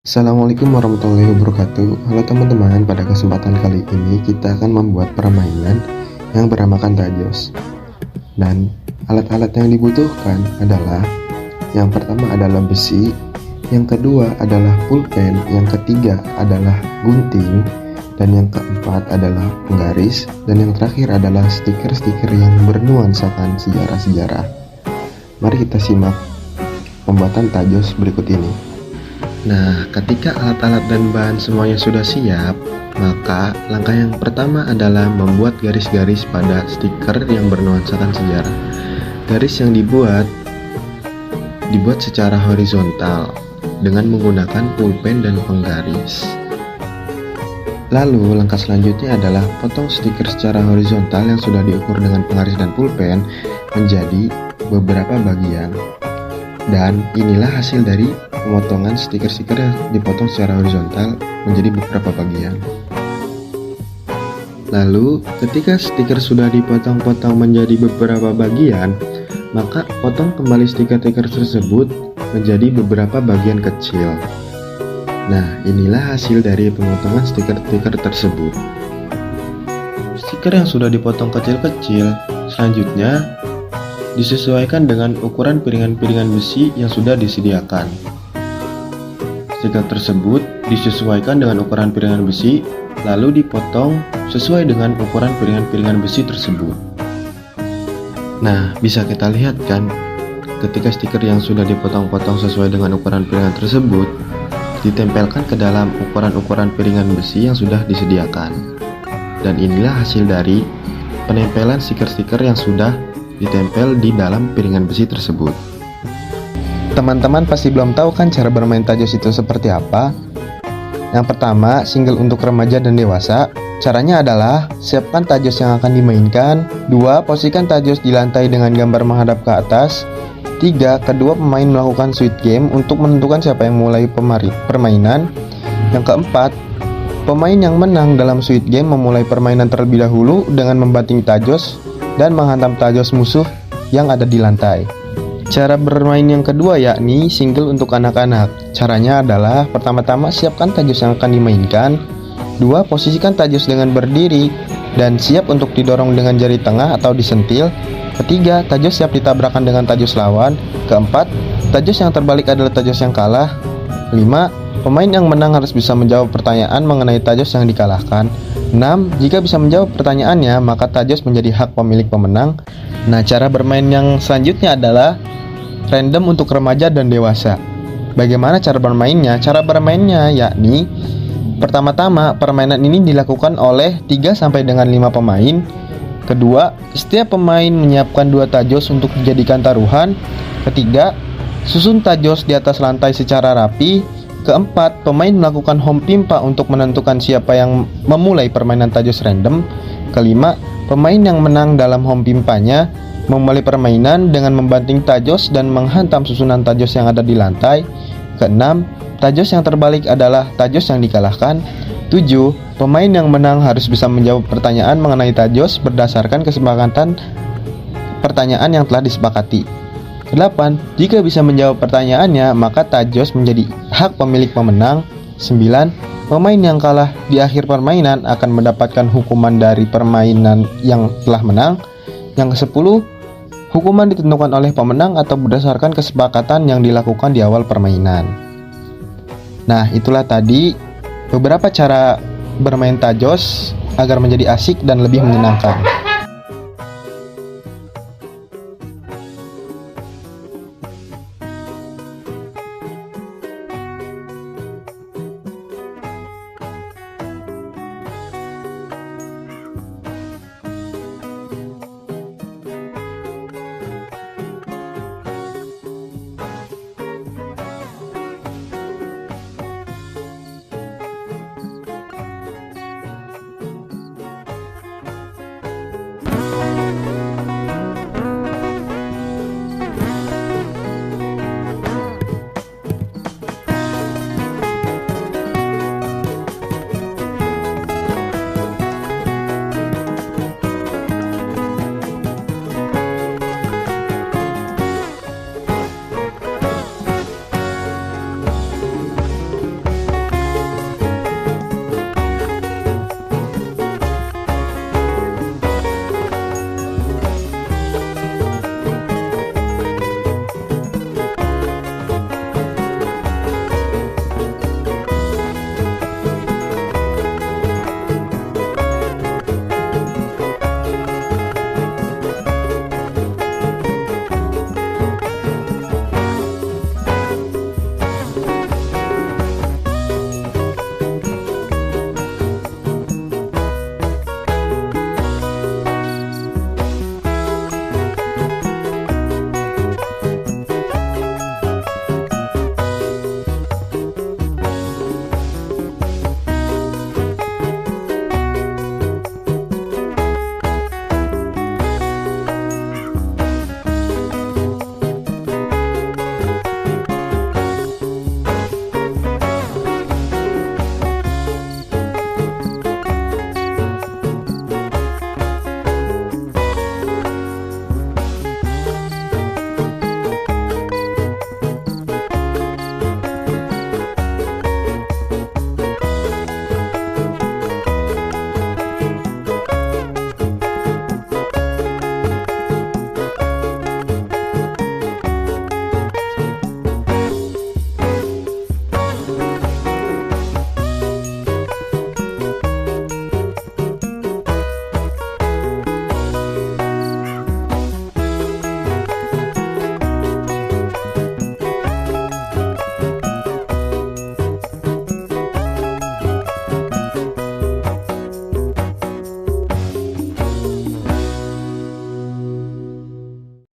Assalamualaikum warahmatullahi wabarakatuh. Halo teman-teman, pada kesempatan kali ini kita akan membuat permainan yang bernamakan Tajos. Dan alat-alat yang dibutuhkan adalah, yang pertama adalah besi, yang kedua adalah pulpen, yang ketiga adalah gunting, dan yang keempat adalah penggaris, dan yang terakhir adalah stiker-stiker yang bernuansakan sejarah-sejarah. Mari kita simak pembuatan Tajos berikut ini. Nah, ketika alat-alat dan bahan semuanya sudah siap, maka langkah yang pertama adalah membuat garis-garis pada stiker yang bernuansakan sejarah. Garis yang dibuat secara horizontal dengan menggunakan pulpen dan penggaris. Lalu, langkah selanjutnya adalah potong stiker secara horizontal yang sudah diukur dengan penggaris dan pulpen menjadi beberapa bagian. Dan inilah hasil dari pemotongan stiker-stiker yang dipotong secara horizontal menjadi beberapa bagian. Lalu, ketika stiker sudah dipotong-potong menjadi beberapa bagian, maka potong kembali stiker-stiker tersebut menjadi beberapa bagian kecil. Nah, inilah hasil dari pemotongan stiker-stiker tersebut. Stiker yang sudah dipotong kecil-kecil selanjutnya disesuaikan dengan ukuran piringan-piringan besi yang sudah disediakan. Stiker tersebut disesuaikan dengan ukuran piringan besi, lalu dipotong sesuai dengan ukuran piringan-piringan besi tersebut. Nah, bisa kita lihat kan, ketika stiker yang sudah dipotong-potong sesuai dengan ukuran piringan tersebut ditempelkan ke dalam ukuran-ukuran piringan besi yang sudah disediakan. Dan inilah hasil dari penempelan stiker-stiker yang sudah ditempel di dalam piringan besi tersebut. Teman-teman pasti belum tahu kan cara bermain Tajos itu seperti apa? Yang pertama, single untuk remaja dan dewasa. Caranya adalah, siapkan Tajos yang akan dimainkan. 2. Posisikan Tajos di lantai dengan gambar menghadap ke atas. 3. Kedua pemain melakukan sweet game untuk menentukan siapa yang mulai permainan. Yang keempat, pemain yang menang dalam sweet game memulai permainan terlebih dahulu dengan membanting Tajos dan menghantam Tajos musuh yang ada di lantai. Cara bermain yang kedua yakni single untuk anak-anak. Caranya adalah, pertama-tama siapkan Tajos yang akan dimainkan. 2. Posisikan Tajos dengan berdiri dan siap untuk didorong dengan jari tengah atau disentil. Ketiga, Tajos siap ditabrakan dengan Tajos lawan. Keempat, Tajos yang terbalik adalah Tajos yang kalah. 5. Pemain yang menang harus bisa menjawab pertanyaan mengenai Tajos yang dikalahkan. 6. Jika bisa menjawab pertanyaannya, maka Tajos menjadi hak pemilik pemenang. Nah, cara bermain yang selanjutnya adalah random untuk remaja dan dewasa. Bagaimana cara bermainnya? Cara bermainnya yakni, pertama-tama permainan ini dilakukan oleh 3 sampai dengan 5 pemain. Kedua, setiap pemain menyiapkan 2 Tajos untuk dijadikan taruhan. Ketiga, susun Tajos di atas lantai secara rapi. Keempat, pemain melakukan home pimpa untuk menentukan siapa yang memulai permainan Tajos random. Kelima, pemain yang menang dalam home pimpanya memulai permainan dengan membanting Tajos dan menghantam susunan Tajos yang ada di lantai. Keenam, Tajos yang terbalik adalah Tajos yang dikalahkan. 7. Pemain yang menang harus bisa menjawab pertanyaan mengenai Tajos berdasarkan kesepakatan pertanyaan yang telah disepakati. 8. Jika bisa menjawab pertanyaannya, maka Tajos menjadi hak pemilik pemenang. 9. Pemain yang kalah di akhir permainan akan mendapatkan hukuman dari permainan yang telah menang. Yang ke-10, hukuman ditentukan oleh pemenang atau berdasarkan kesepakatan yang dilakukan di awal permainan. Nah, itulah tadi beberapa cara bermain Tajos agar menjadi asik dan lebih menyenangkan.